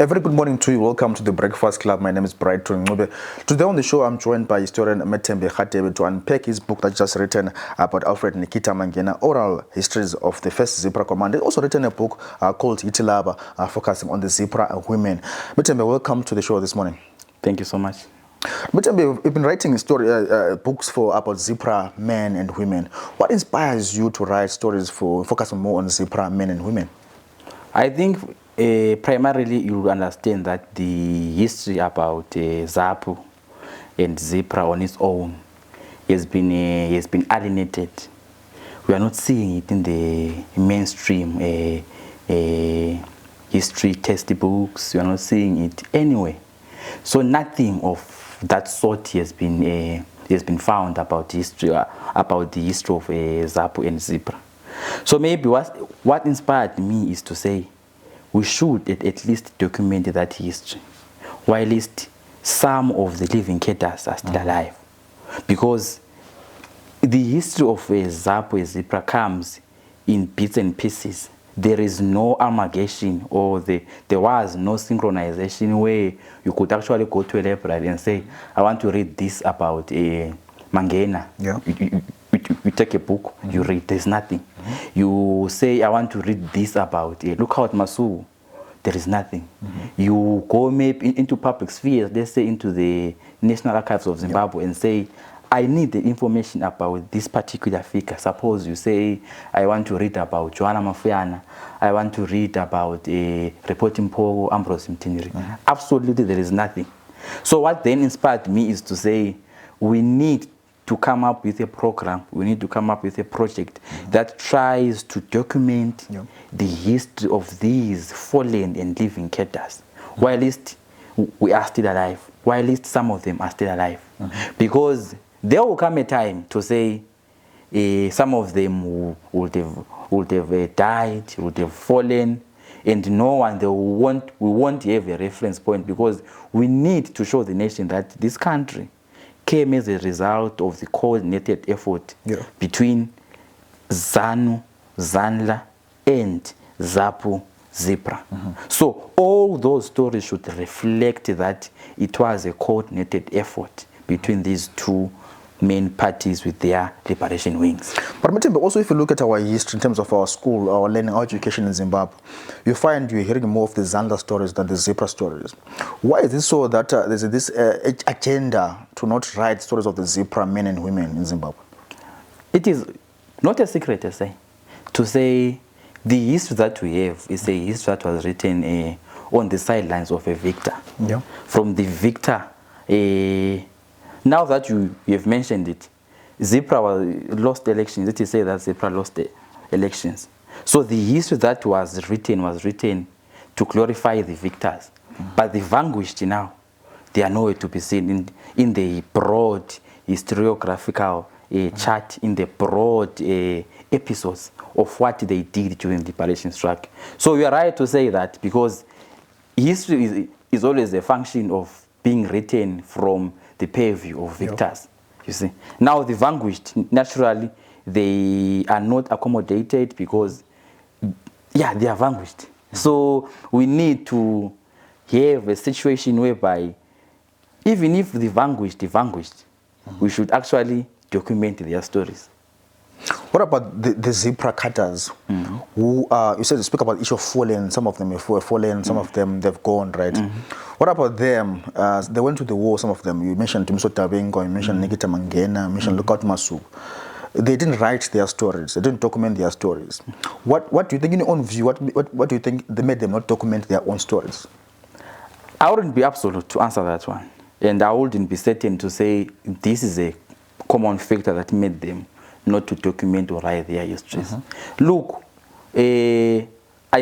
A very good morning to you. Welcome to the Breakfast Club. My name is Brighton Ngube. Today on the show, I'm joined by historian Methembe Hadebe to unpack his book that's just written about Alfred Nikita Mangena, Oral Histories of the First ZPRA Command. He's also written a book called Itilaba, focusing on the ZPRA women. Methembe, welcome to the show this morning. Thank you so much. Methembe, you've been writing books about ZPRA men and women. What inspires you to write stories focusing more on ZPRA men and women? I think primarily you understand that the history about ZAPU and ZPRA on its own has been alienated. We are not seeing it in the mainstream history textbooks. We are not seeing it anywhere. So nothing of that sort has been found about history, about the history of ZAPU and ZPRA. So maybe what inspired me is to say we should at least document that history, while at least some of the living cadres are still alive. Because the history of ZAPU and ZPRA comes in bits and pieces. There is no amalgamation, or there was no synchronization where you could actually go to a library and say, I want to read this about Mangena. Yeah. You take a book, you read, there's nothing. You say, I want to read this about Lookout Masu, there is nothing. You go maybe into public spheres, let's say into the National Archives of Zimbabwe, and say, I need the information about this particular figure. Suppose you say, I want to read about Joanna Mafuyana, I want to read about Reporting Pogo, Ambrose Mtiniri. Absolutely, there is nothing. So what then inspired me is to say, we need to come up with a program, we need to come up with a project that tries to document the history of these fallen and living cadres, while at least we are still alive, while at least some of them are still alive. Because there will come a time to say some of them would have died, would have fallen, and no one, we won't have a reference point, because we need to show the nation that this country came as a result of the coordinated effort between ZANU, ZANLA, and ZAPU, ZPRA. So all those stories should reflect that it was a coordinated effort between these two main parties with their liberation wings. But Methembe, also if you look at our history in terms of our school, our learning, our education in Zimbabwe, you find you're hearing more of the ZANLA stories than the ZPRA stories. Why is it so that there's this agenda to not write stories of the ZPRA men and women in Zimbabwe? It is not a secret to say the history that we have is a history that was written on the sidelines of a victor. From the victor, now that you have mentioned it, ZPRA lost elections. It is said that ZPRA lost the elections. So the history that was written to glorify the victors. But the vanquished now, they are nowhere to be seen in the broad historiographical chart, in the broad episodes of what they did during the liberation struggle. So you are right to say that, because history is always a function of being written from the purview of victors, you see. Now the vanquished, naturally, they are not accommodated because, they are vanquished. So we need to have a situation whereby, even if the vanquished, we should actually document their stories. What about the ZPRA cadres who, you said you speak about the issue of fallen, some of them have fallen, some of them they've gone, right? What about them? They went to the war, some of them. You mentioned Timiso Tabengo, you mentioned Nikita Mangena, you mentioned Lookout Masu. They didn't write their stories, they didn't document their stories. What do you think, in your own view, what do you think they made them not document their own stories? I wouldn't be absolute to answer that one. And I wouldn't be certain to say this is a common factor that made them not to document or write their histories. Look, I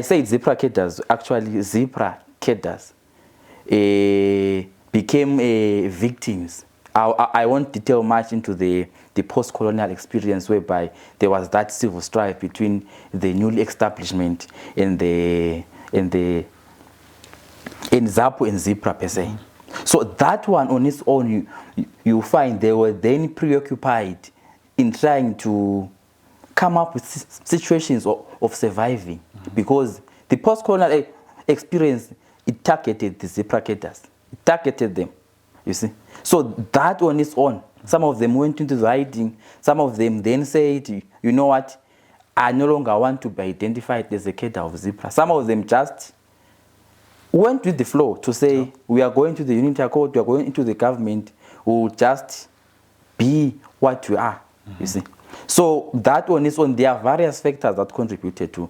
said ZPRA cadres, actually ZPRA cadres became victims. I won't detail much into the post-colonial experience whereby there was that civil strife between the newly establishment and ZAPU and ZPRA per se. So that one on its own, you find they were then preoccupied in trying to come up with situations of surviving, because the post-colonial experience it targeted the ZPRA cadres. It targeted them, you see. So that on its own, some of them went into the hiding. Some of them then said, you know what, I no longer want to be identified as a cadre of ZPRA. Some of them just went with the flow to say, we are going to the Unity Accord, we are going into the government, we will just be what we are, you see. So that on its own, there are various factors that contributed to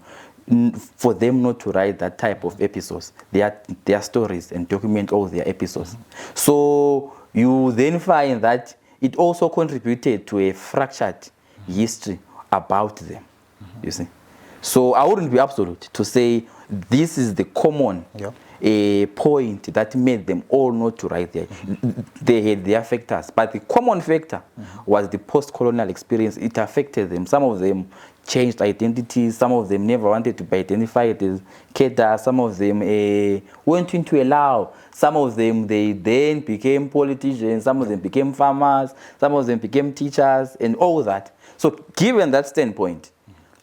for them not to write that type of episodes, their stories and document all their episodes. So you then find that it also contributed to a fractured history about them, you see. So I wouldn't be absolute to say this is the common point that made them all not to write there. They had their factors, but the common factor was the post-colonial experience. It affected them. Some of them changed identities. Some of them never wanted to be identified as cadre. Some of them went into a Lao. Some of them, they then became politicians. Some of them became farmers. Some of them became teachers and all that. So given that standpoint,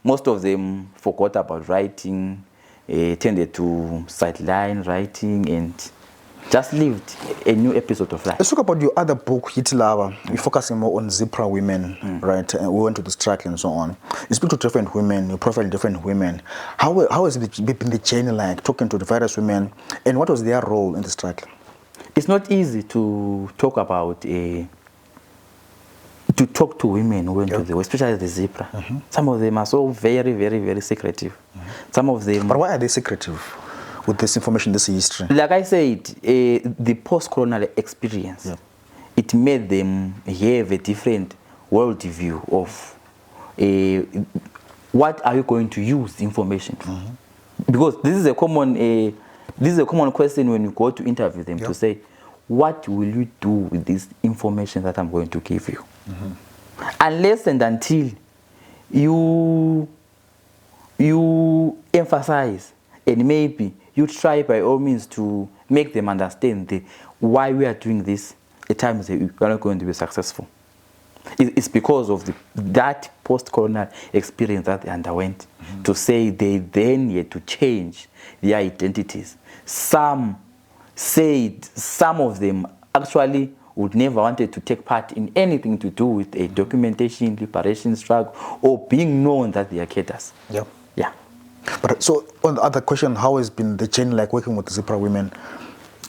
most of them forgot about writing, tended to sideline writing, and just lived a new episode of life. Let's talk about your other book, Hitler. You're focusing more on ZPRA women, right? And we went to the strike and so on. You speak to different women, you profile different women. How has it been the journey like, talking to the various women, and what was their role in the strike? It's not easy to talk about to talk to women who went to the war, especially the ZPRA. Some of them are so very, very, very secretive. Some of them... But why are they secretive with this information, this history? Like I said, the post-colonial experience, it made them have a different worldview of what are you going to use the information for. Because this is a common question when you go to interview them, to say, what will you do with this information that I'm going to give you? Unless and until you emphasize and maybe you try by all means to make them understand why we are doing this, at times we are not going to be successful. It's because of that post-colonial experience that they underwent, to say they then had to change their identities. Some said, some of them actually would never wanted to take part in anything to do with a documentation, liberation struggle, or being known that they are cadres. Yeah. But so on the other question, how has been the journey like working with the ZPRA women?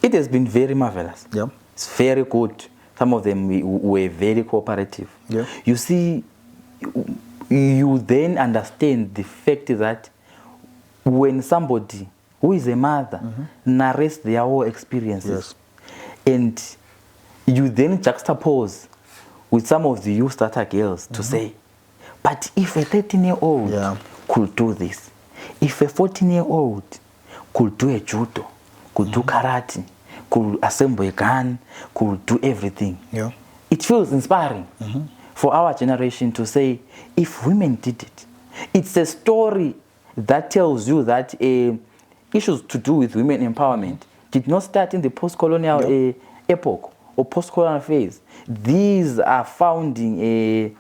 It has been very marvelous. It's very good. Some of them were very cooperative. You see, you then understand the fact that when somebody who is a mother narrates their whole experiences, and you then juxtapose with some of the youth starter girls to say, but if a 13-year-old could do this, if a 14-year-old could do a judo, could do karate, could assemble a gun, could do everything, it feels inspiring for our generation to say, if women did it. It's a story that tells you that issues to do with women empowerment did not start in the post-colonial epoch or post-colonial phase. These are founding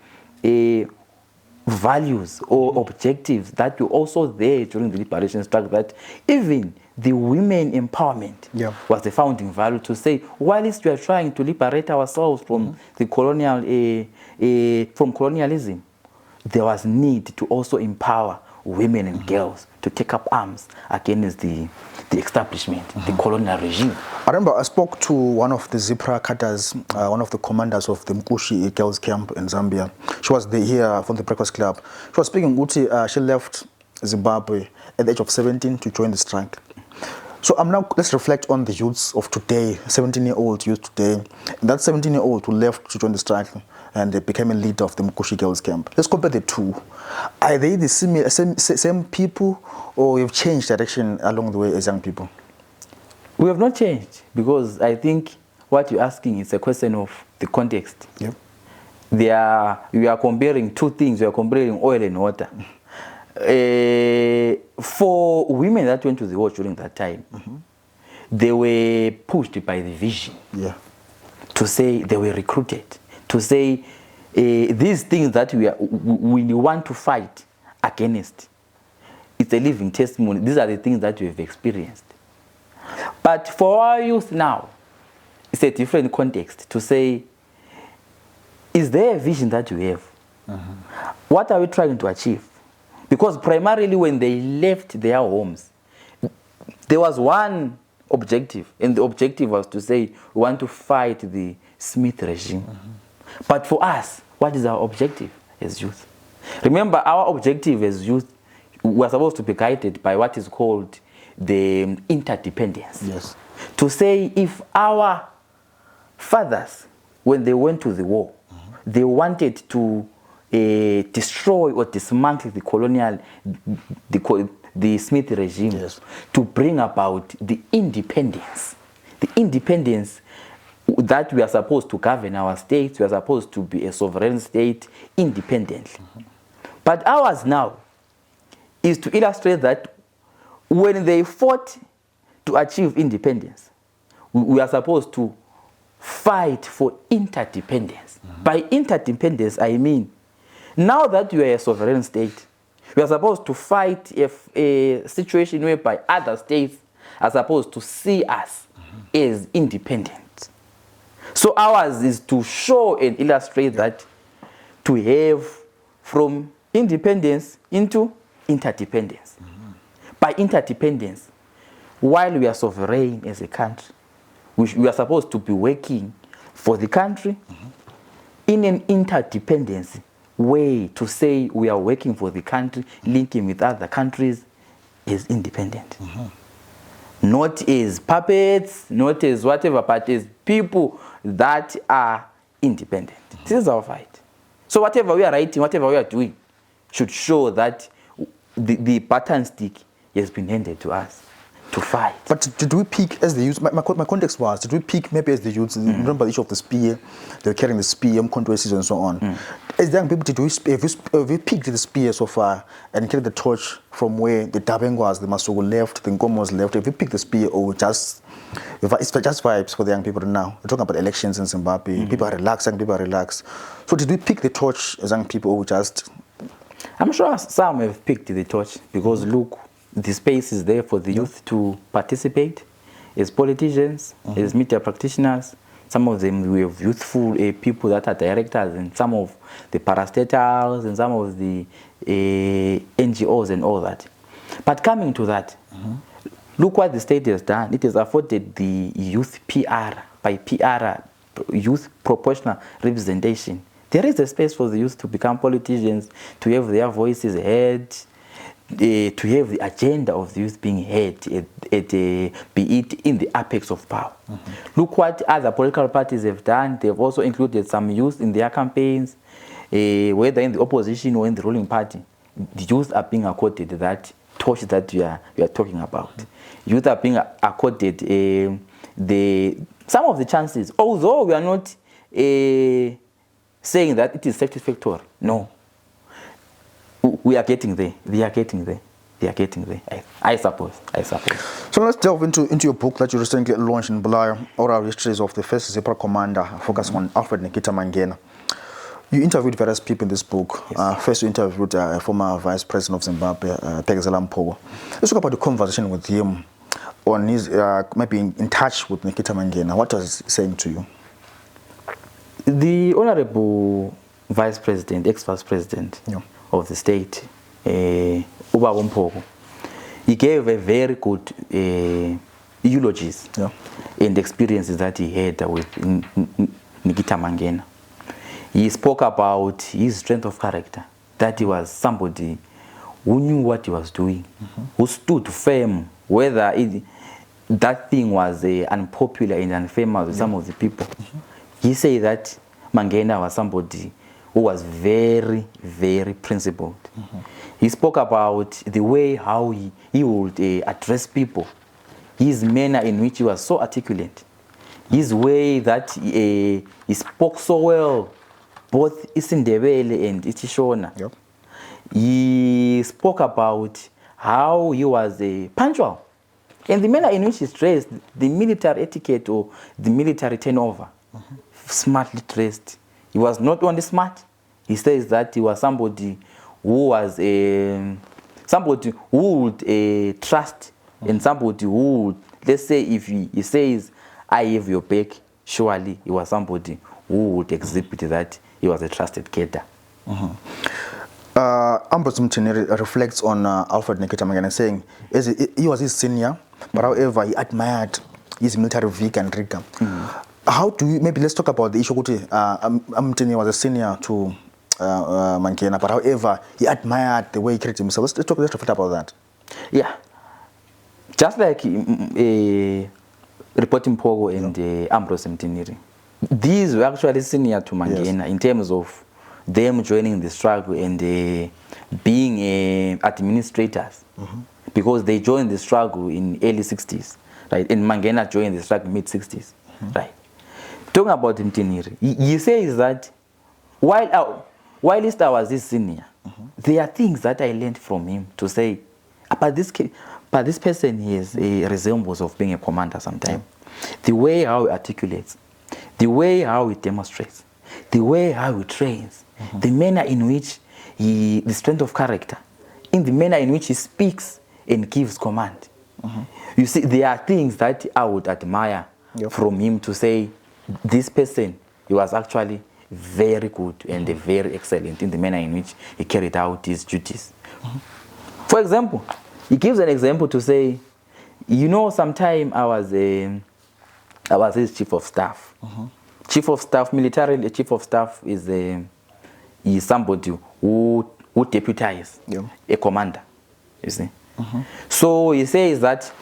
values or objectives that were also there during the liberation struggle, that even the women empowerment was the founding value, to say, whilst we are trying to liberate ourselves from the colonial, from colonialism, there was need to also empower women and girls to take up arms against the establishment, the colonial regime. I remember I spoke to one of the ZPRA cadres, one of the commanders of the Mkushi girls camp in Zambia. She was here from the Breakfast Club. She was speaking, she left Zimbabwe at the age of 17 to join the strike. So let's reflect on the youths of today, 17-year-old youth today. And that 17-year-old who left to join the strike and they became a leader of the Mkushi girls camp. Let's compare the two. Are they the same people, or you've changed direction along the way as young people? We have not changed, because I think what you're asking is a question of the context. You are comparing two things. You are comparing oil and water. For women that went to the war during that time, they were pushed by the vision. To say, they were recruited to say, these things that we want to fight against, it's a living testimony. These are the things that we have experienced. But for our youth now, it's a different context to say, is there a vision that you have? What are we trying to achieve? Because primarily when they left their homes, there was one objective, and the objective was to say, we want to fight the Smith regime. But for us, what is our objective as youth? Remember, our objective as youth, we are supposed to be guided by what is called the interdependence. Yes. To say, if our fathers, when they went to the war, they wanted to destroy or dismantle the colonial, the Smith regime, yes, to bring about the independence that we are supposed to govern our states, we are supposed to be a sovereign state independently. But ours now is to illustrate that when they fought to achieve independence, we are supposed to fight for interdependence. By interdependence, I mean, now that you are a sovereign state, we are supposed to fight a situation whereby other states are supposed to see us as independent. So ours is to show and illustrate that, to have from independence into interdependence. By interdependence, while we are sovereign as a country, we are supposed to be working for the country in an interdependence way, to say we are working for the country, linking with other countries as independent. Not as puppets, not as whatever, but as people that are independent. This is our fight. So whatever we are writing, whatever we are doing, should show that the baton stick has been handed to us to fight. But did we peak as the youth? My context was, did we peak maybe as the youth? Remember the issue of the spear, they were carrying the spear, controversies and so on. As young people, have we peaked the spear so far and carried the torch from where the Dabeng was, the Masuku left, the Nkomo was left? Have we picked the spear, or just, it's just vibes for the young people now? We're talking about elections in Zimbabwe. People are relaxed, young people are relaxed. So did we pick the torch as young people, or just? I'm sure some have picked the torch, because look, the space is there for the youth to participate as politicians, as media practitioners. Some of them, we have youthful people that are directors, and some of the parastatals, and some of the NGOs and all that. But coming to that, look what the state has done. It has afforded the youth PR, by PR, youth proportional representation. There is a space for the youth to become politicians, to have their voices heard, to have the agenda of the youth being heard, be it in the apex of power. Look what other political parties have done. They've also included some youth in their campaigns, whether in the opposition or in the ruling party. The youth are being accorded that torch that we are talking about. Youth are being accorded some of the chances, although we are not saying that it is satisfactory. No. We are getting there. They are getting there. They are getting there. I suppose. So let's delve into your book that you recently launched in Bulawayo, Oral Histories of the First ZPRA Commander, focusing on Alfred Nikita Mangena. You interviewed various people in this book. Yes. First, you interviewed a former Vice President of Zimbabwe, Tegezela Mpogo. Let's talk about the conversation with him on his maybe in touch with Nikita Mangena. What was he saying to you? The Honorable Vice President, ex-Vice President of the state, Ubaba Mpogo, he gave a very good eulogies and experiences that he had with Nikita Mangena. He spoke about his strength of character, that he was somebody who knew what he was doing, who stood firm, whether that thing was unpopular and unfamous with some of the people. He said that Mangena was somebody who was very, very principled. He spoke about the way how he would address people, his manner in which he was so articulate, his way that he spoke so well, both isiNdebele and isiShona. He spoke about how he was punctual, and the manner in which he dressed, the military etiquette or the military turnover, smartly dressed. He was not only smart. He says that he was somebody who was somebody who would trust and somebody who would let's say if he says, I have your back, surely he was somebody who would exhibit that he was a trusted cadre. Ambrose Mtini reflects on Alfred Nikita Mangena, saying he was his senior, but however he admired his military vic and rigor. How do you, maybe let's talk about the issue. Mtini was a senior to Mangena, but however he admired the way he carried himself. Let's reflect about that. Yeah, just like reporting Pogo and Ambrose Mtini, these were actually senior to Mangena in terms of them joining the struggle and being administrators, because they joined the struggle in early 60s, right? And Mangena joined the struggle mid 60s, right? Talking about Mtini, he says that while I was his senior, there are things that I learned from him to say, but this person is a resemblance of being a commander sometimes. The way how he articulates, the way how he demonstrates, the way how he trains, the manner in which the strength of character, in the manner in which he speaks and gives command. You see, there are things that I would admire from him to say, this person, he was actually very good and very excellent in the manner in which he carried out his duties. For example, he gives an example to say, you know, sometime I was his chief of staff. Chief of staff, militarily, a chief of staff is somebody who deputizes a commander, you see. So he says that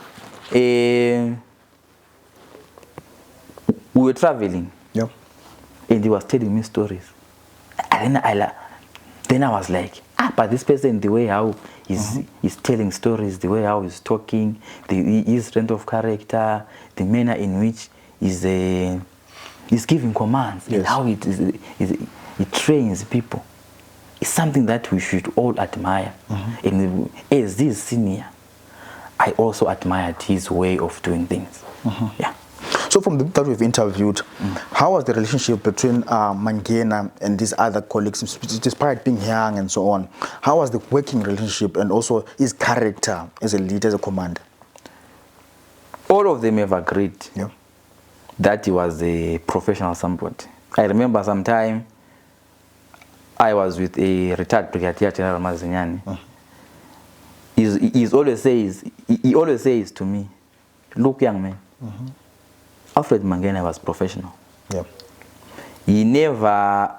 we were traveling, and he was telling me stories. And then I was like, but this person, the way how he's telling stories, the way how he's talking, his strength of character, the manner in which he's giving commands, and how he trains people, it's something that we should all admire. And as this senior, I also admired his way of doing things. Yeah. So from the that we've interviewed, how was the relationship between Mangena and these other colleagues, despite being young and so on? How was the working relationship and also his character as a leader, as a commander? All of them have agreed that he was a professional somebody. I remember sometime I was with a retired Brigadier General Mazinyani. He always says to me, look, young man, Alfred Mangena was professional. He never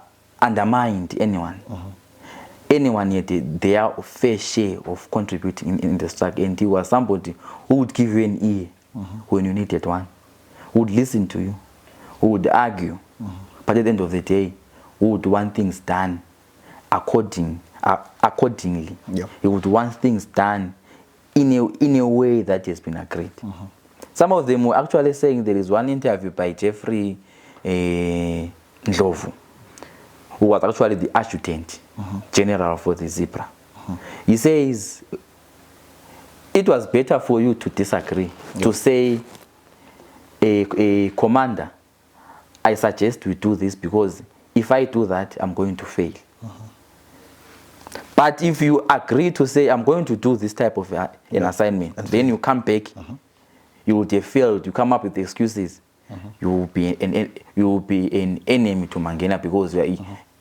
undermined anyone. Anyone had their fair share of contributing in the struggle, and he was somebody who would give you an ear when you needed one, who would listen to you, who would argue, but at the end of the day, who would want things done accordingly. He would want things done in a way that has been agreed. Some of them were actually saying there is one interview by Jeffrey Ndlovu, who was actually the adjutant general for the ZPRA. He says, it was better for you to disagree, to say, a commander, I suggest we do this because if I do that, I'm going to fail. But if you agree to say, I'm going to do this type of an assignment, and then you come back, you would have failed, you come up with excuses, you will be an enemy to Mangena because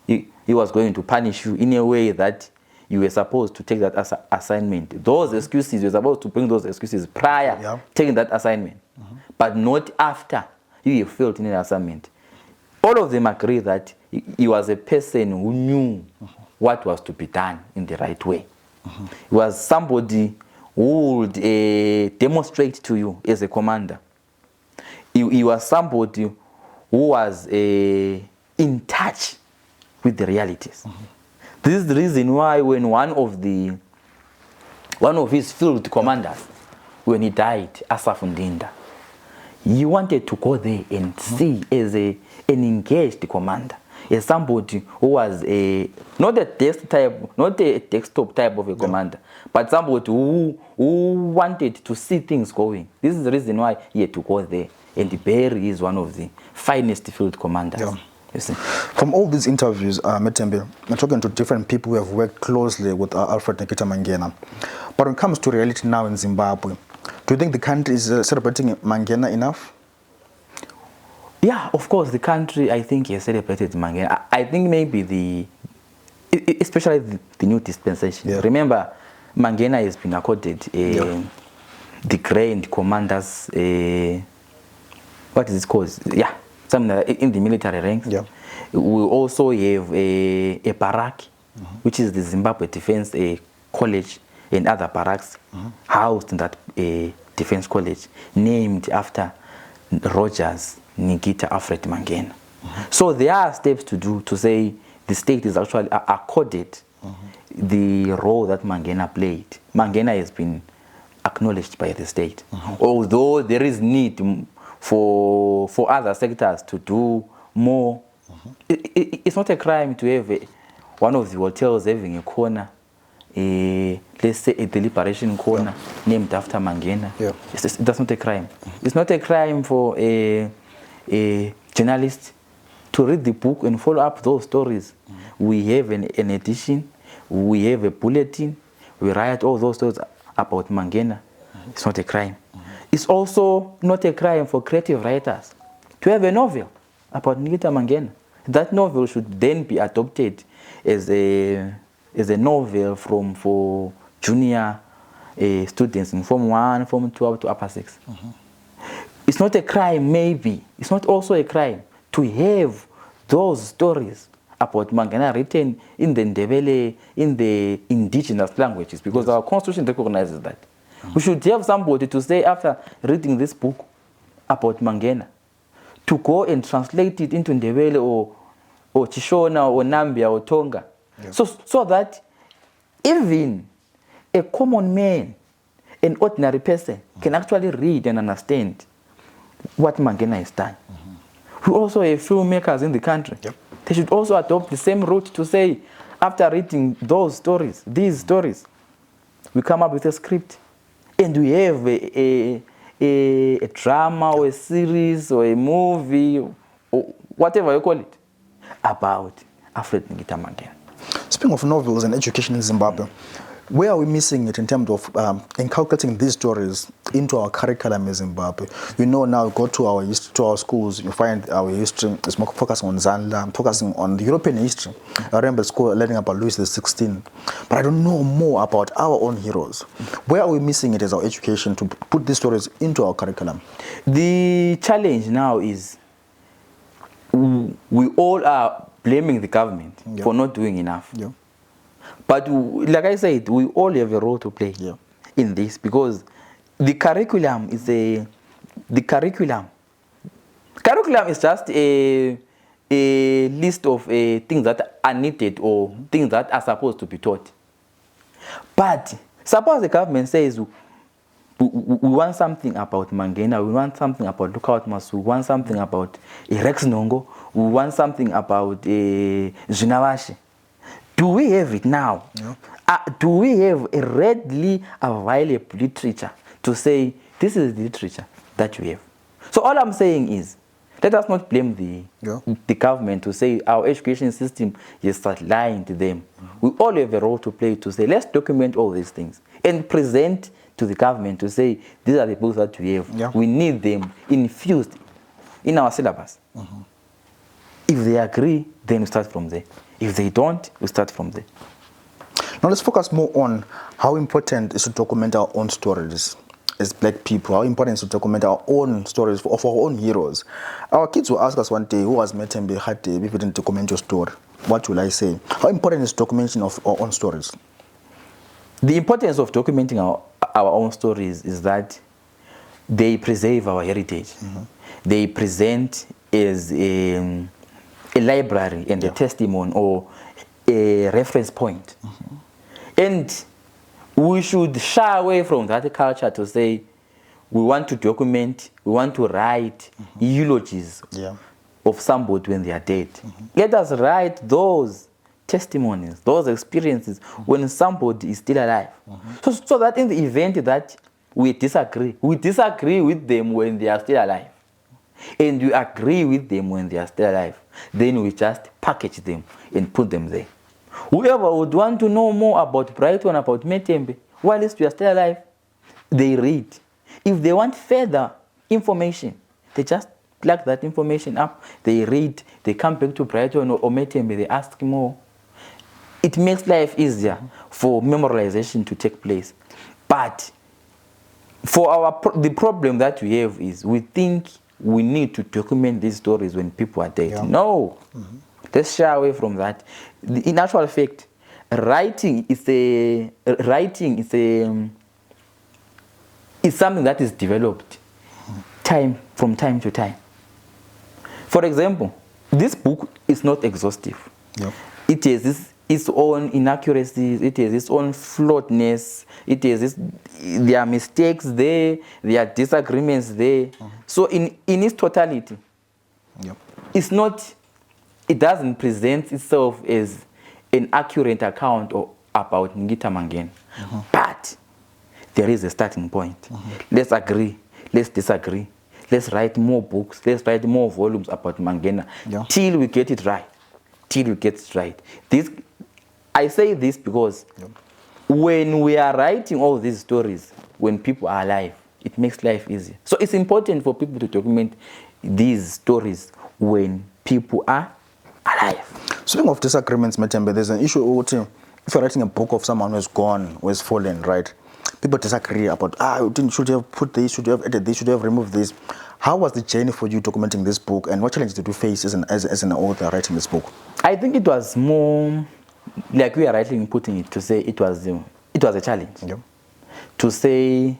he was going to punish you in a way that you were supposed to take that assignment. Those excuses, you're supposed to bring those excuses prior taking that assignment, but not after you have failed in an assignment. All of them agree that he was a person who knew what was to be done in the right way. He was somebody who would demonstrate to you as a commander. He was somebody who was in touch with the realities. This is the reason why when one of his field commanders, when he died, Asaf Ndinda, he wanted to go there and see as an engaged commander, as somebody who was not a desktop type of a commander, but somebody who wanted to see things going. This is the reason why he had to go there. And Barry is one of the finest field commanders. You see. From all these interviews, Methembe, I'm talking to different people who have worked closely with Alfred Nikita Mangena. But when it comes to reality now in Zimbabwe, Do you think the country is celebrating Mangena enough? Yeah, of course, the country, I think, has celebrated Mangena. I think maybe especially the new dispensation. Yeah. Remember, Mangena has been accorded the Grand Commander's, what is it called? Yeah, something in the military ranks. Yeah. We also have a barrack, which is the Zimbabwe Defense College, and other barracks housed in that defense college, named after Rogers Nikita Alfred Mangena. So there are steps to do to say the state is actually accorded the role that Mangena played. Mangena has been acknowledged by the state, although there is need for other sectors to do more. It's not a crime to have one of the hotels having a corner, let's say a deliberation corner named after Mangena. Yeah. That's not a crime. It's not a crime for a journalist to read the book and follow up those stories. We have an edition, we have a bulletin, we write all those stories about Mangena. It's not a crime. It's also not a crime for creative writers to have a novel about Nikita Mangena. That novel should then be adopted as a novel for junior students in Form 1, Form 2, up to Upper 6. It's not a crime, maybe. It's not also a crime to have those stories about Mangena written in the Ndebele, in the indigenous languages, because our constitution recognizes that. We should have somebody to say, after reading this book about Mangena, to go and translate it into Ndebele or Chishona or Nambia or Tonga. Yeah. So that even a common man, an ordinary person, can actually read and understand what Mangena has done. We also have filmmakers in the country. Yep. They should also adopt the same route to say, after reading those stories, these stories, we come up with a script and we have a drama or a series or a movie or whatever you call it about Alfred Nikita Mangena. Speaking of novels and education in Zimbabwe, where are we missing it in terms of inculcating these stories into our curriculum in Zimbabwe? You know, now go to our schools, you find our history is more focusing on Zanda, focusing on the European history. I remember school learning about Louis XVI, but I don't know more about our own heroes. Where are we missing it as our education to put these stories into our curriculum? The challenge now is we all are blaming the government for not doing enough. Yeah. But like I said, we all have a role to play in this, because the curriculum is curriculum is just a list of things that are needed or things that are supposed to be taught. But suppose the government says we want something about Mangena, we want something about Lookout Masu, we want something about Rex Nongo, we want something about Zvinavashe. Do we have it now? Yeah. Do we have a readily available literature to say, this is the literature that you have? So all I'm saying is, let us not blame the government to say our education system is start lying to them. We all have a role to play to say, let's document all these things and present to the government to say, these are the books that we have. Yeah. We need them infused in our syllabus. If they agree, then we start from there. If they don't, we start from there. Now let's focus more on how important it is to document our own stories as black people. How important it is to document our own stories of our own heroes. Our kids will ask us one day, who was Methembe Hadebe if you didn't document your story? What will I say? How important is documentation of our own stories? The importance of documenting our own stories is that they preserve our heritage. They present as a library and a testimony or a reference point. And we should shy away from that culture to say we want to document, we want to write eulogies of somebody when they are dead. Let us write those testimonies, those experiences when somebody is still alive. So that in the event that we disagree with them when they are still alive. And we agree with them when they are still alive. Then we just package them and put them there. Whoever would want to know more about Brighton, about Methembe, while we are still alive, they read. If they want further information, they just plug that information up, they read, they come back to Brighton or Methembe, they ask more. It makes life easier for memorization to take place. But for the problem that we have is we think we need to document these stories when people are dead. Yeah. No, let's shy away from that. In actual fact, writing is something that is developed from time to time. For example, this book is not exhaustive. Yep. It has its own inaccuracies, it has its own flawedness, there are mistakes there, there are disagreements there. So in its totality, yep, it doesn't present itself as an accurate account about Nikita Mangena. But there is a starting point. Let's agree, let's disagree. Let's write more books, let's write more volumes about Mangena, yeah, till we get it right. I say this because, yep, when we are writing all these stories, when people are alive, it makes life easier. So it's important for people to document these stories when people are alive. Speaking of disagreements, Methembe, there's an issue if you're writing a book of someone who's gone, who has fallen, right? People disagree about, should you have put this, should you have added this, should you have removed this? How was the journey for you documenting this book, and what challenges did you face as an author writing this book? I think it was more, like we are rightly putting it, to say it was a challenge. Yep. To say,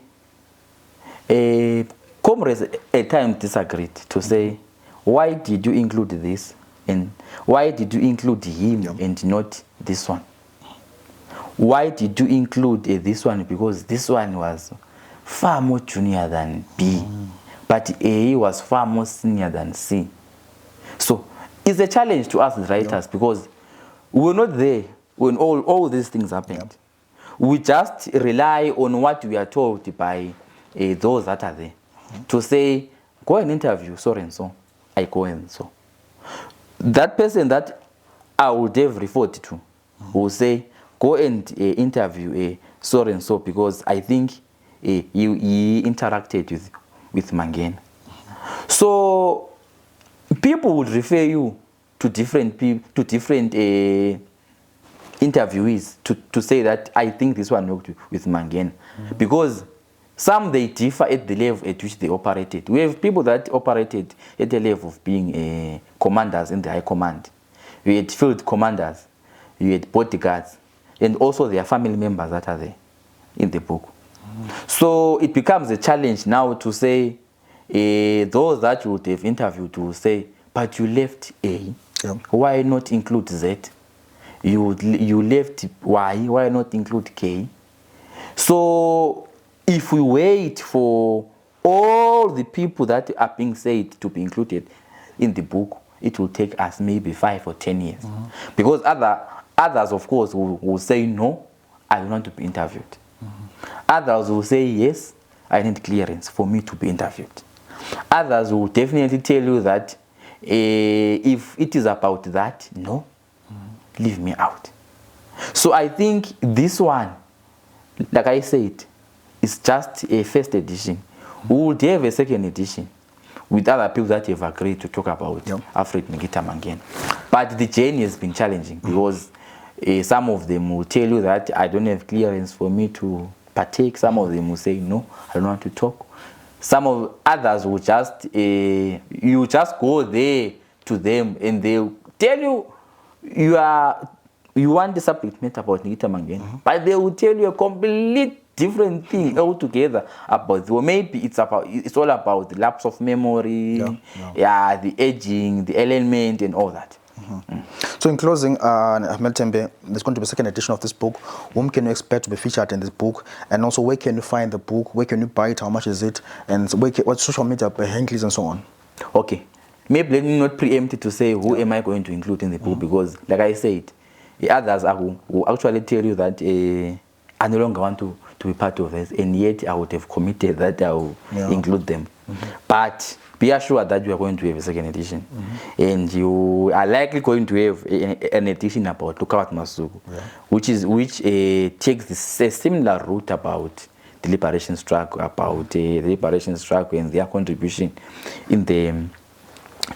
comrades at times disagreed, to say, why did you include this, and why did you include him, yep, and not this one? Why did you include this one? Because this one was far more junior than B, but A was far more senior than C. So it's a challenge to us as writers, yep, because we were not there when all these things happened. Yep. We just rely on what we are told by those that are there. To say, go and interview so and so, I go and so. That person that I would have referred to will say, go and interview so and so, because I think he interacted with Mangena. So people would refer you to different people, to different interviewees to say that I think this one worked with Mangena, because some they differ at the level at which they operated. We have people that operated at the level of being commanders in the high command. We had field commanders, we had bodyguards, and also their family members that are there in the book. So it becomes a challenge now to say, those that you would have interviewed will say, but you left A, yep, why not include Z? You left Y, why not include K? So if we wait for all the people that are being said to be included in the book, it will take us maybe 5 or 10 years. Because others, of course, will say, no, I want to be interviewed. Others will say, yes, I need clearance for me to be interviewed. Others will definitely tell you that if it is about that, no, leave me out. So I think this one, like I said, is just a first edition. We would have a second edition with other people that have agreed to talk about, yep, Alfred Nikita Mangena. But the journey has been challenging because some of them will tell you that I don't have clearance for me to partake. Some of them will say, no, I don't want to talk. Some of others will just, you just go there to them and they'll tell you, you want the subject matter about Nikita Mangena, but they will tell you a complete different thing altogether about, or maybe it's all about the lapse of memory, the aging, the alignment, and all that. So in closing, Methembe, there's going to be a second edition of this book. Whom can you expect to be featured in this book? And also, where can you find the book? Where can you buy it? How much is it? And what social media handles and so on? Okay. Maybe let me not preempt it to say who am I going to include in the book, because, like I said, the others will actually tell you that I no longer want to be part of this, and yet I would have committed that I will include them. But be assured that you are going to have a second edition, and you are likely going to have an edition about Lukabat Masuku, which takes a similar route about the liberation struggle, about the liberation struggle and their contribution in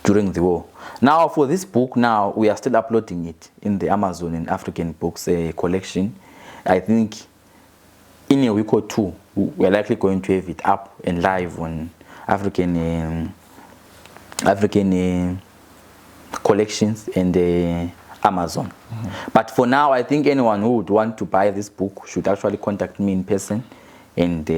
during the war. Now for this book, now we are still uploading it in the Amazon and African Books collection. I think in a week or two we're likely going to have it up and live on African collections and Amazon. But for now, I think anyone who would want to buy this book should actually contact me in person, and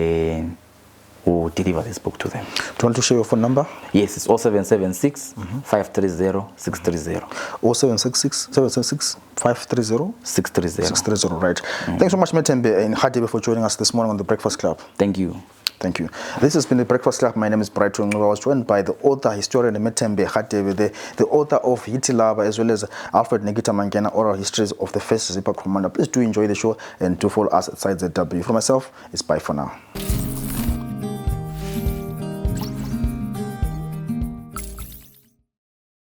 we'll deliver this book to them. Do you want to share your phone number? Yes, it's 0776 530 630. 0766 776 530 630. 630, right. Thanks so much, Methembe and Hadebe, for joining us this morning on The Breakfast Club. Thank you. Thank you. This has been The Breakfast Club. My name is Brighton. I was joined by the author, historian Methembe Hadebe, the author of Hitilaba, as well as Alfred Nikita Mangena, oral histories of the first ZPRA commander. Please do enjoy the show and do follow us at ZPRA. For myself, it's bye for now.